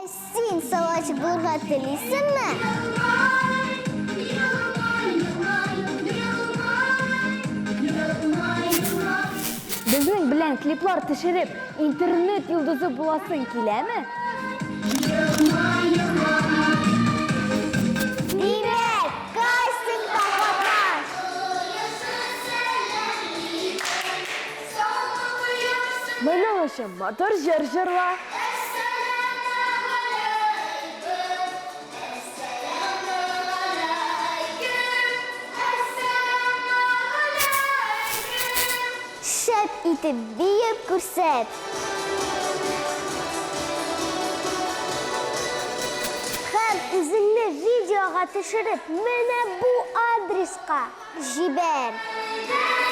Син салачык булырга телисеңме? Безнең белән клиплар төшереп, интернет йолдызы буласың киләме? Димәк, кастингта катнаш! Майланышым, мотор җыр җырла. Шәп итеп биеп күрсәт. Һәм үзеңне видеога төшереп, менә бу адреска җибәр.